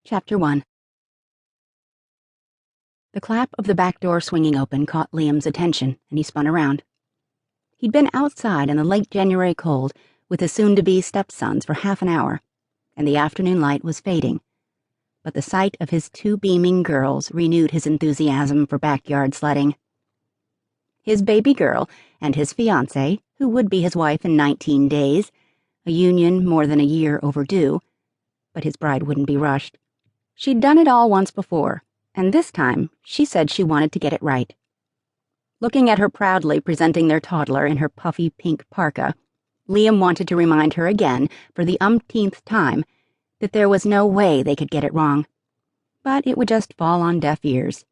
Chapter 1. The clap of the back door swinging open caught Liam's attention, and he spun around. He'd been outside in the late January cold with his soon-to-be stepsons for half an hour, and the afternoon light was fading. But the sight of his two beaming girls renewed his enthusiasm for backyard sledding. His baby girl and his fiancée, who would be his wife in 19 days, a union more than a year overdue, but his bride wouldn't be rushed. She'd done it all once before, and this time she said she wanted to get it right. Looking at her proudly presenting their toddler in her puffy pink parka, Liam wanted to remind her again, for the umpteenth time, that there was no way they could get it wrong. But it would just fall on deaf ears.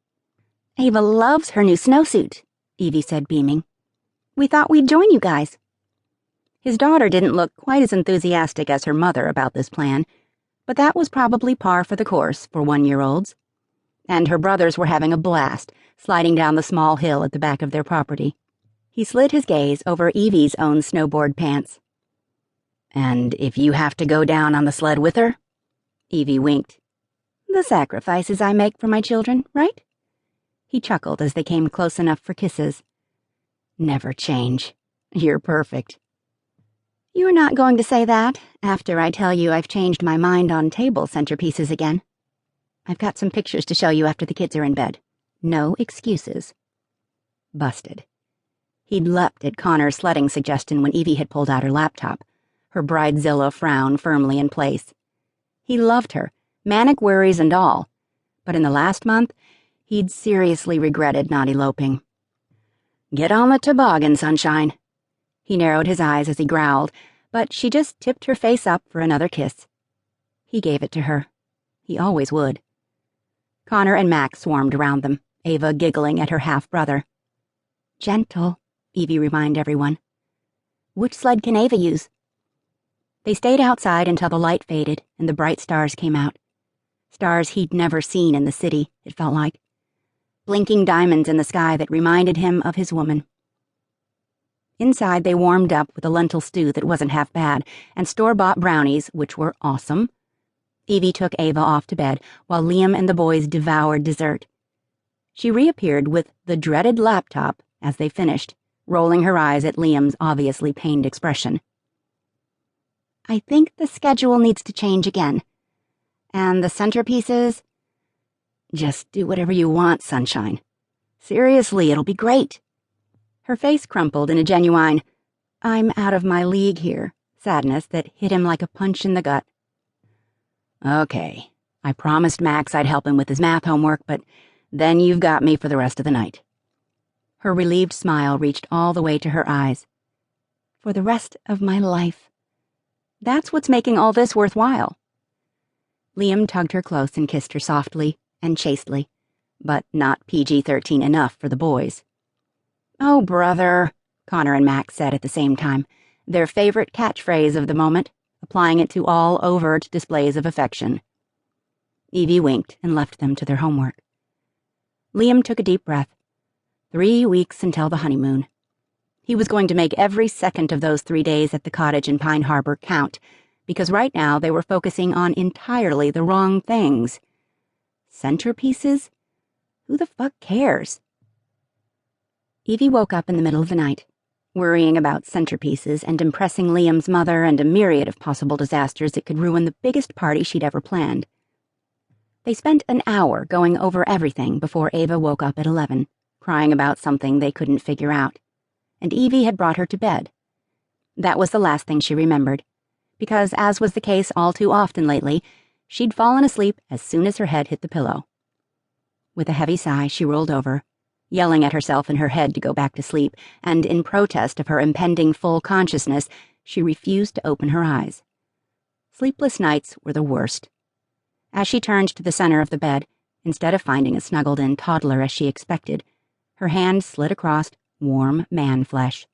"Ava loves her new snowsuit," Evie said, beaming. "We thought we'd join you guys." His daughter didn't look quite as enthusiastic as her mother about this plan, but that was probably par for the course for 1-year-olds. And her brothers were having a blast, sliding down the small hill at the back of their property. He slid his gaze over Evie's own snowboard pants. "And if you have to go down on the sled with her?" Evie winked. "The sacrifices I make for my children, right?" He chuckled as they came close enough for kisses. "Never change. You're perfect." "You're not going to say that after I tell you I've changed my mind on table centerpieces again. I've got some pictures to show you after the kids are in bed. No excuses." Busted. He'd leapt at Connor's sledding suggestion when Evie had pulled out her laptop, her bridezilla frown firmly in place. He loved her, manic worries and all, but in the last month, he'd seriously regretted not eloping. "Get on the toboggan, sunshine." He narrowed his eyes as he growled, but she just tipped her face up for another kiss. He gave it to her. He always would. Connor and Max swarmed around them, Ava giggling at her half-brother. "Gentle," Evie reminded everyone. "Which sled can Ava use?" They stayed outside until the light faded and the bright stars came out. Stars he'd never seen in the city, it felt like. Blinking diamonds in the sky that reminded him of his woman. Inside, they warmed up with a lentil stew that wasn't half bad, and store-bought brownies, which were awesome. Evie took Ava off to bed, while Liam and the boys devoured dessert. She reappeared with the dreaded laptop as they finished, rolling her eyes at Liam's obviously pained expression. "I think the schedule needs to change again. And the centerpieces? Just do whatever you want, sunshine. Seriously, it'll be great." Her face crumpled in a genuine, "I'm out of my league here," sadness that hit him like a punch in the gut. "Okay, I promised Max I'd help him with his math homework, but then you've got me for the rest of the night." Her relieved smile reached all the way to her eyes. "For the rest of my life. That's what's making all this worthwhile." Liam tugged her close and kissed her softly and chastely, but not PG-13 enough for the boys. "Oh, brother," Connor and Max said at the same time, their favorite catchphrase of the moment, applying it to all overt displays of affection. Evie winked and left them to their homework. Liam took a deep breath. 3 weeks until the honeymoon. He was going to make every second of those 3 days at the cottage in Pine Harbor count, because right now they were focusing on entirely the wrong things. Centerpieces? Who the fuck cares? Evie woke up in the middle of the night, worrying about centerpieces and impressing Liam's mother and a myriad of possible disasters that could ruin the biggest party she'd ever planned. They spent an hour going over everything before Ava woke up at 11, crying about something they couldn't figure out, and Evie had brought her to bed. That was the last thing she remembered, because, as was the case all too often lately, she'd fallen asleep as soon as her head hit the pillow. With a heavy sigh, she rolled over, yelling at herself in her head to go back to sleep, and in protest of her impending full consciousness, she refused to open her eyes. Sleepless nights were the worst. As she turned to the center of the bed, instead of finding a snuggled-in toddler as she expected, her hand slid across warm man flesh.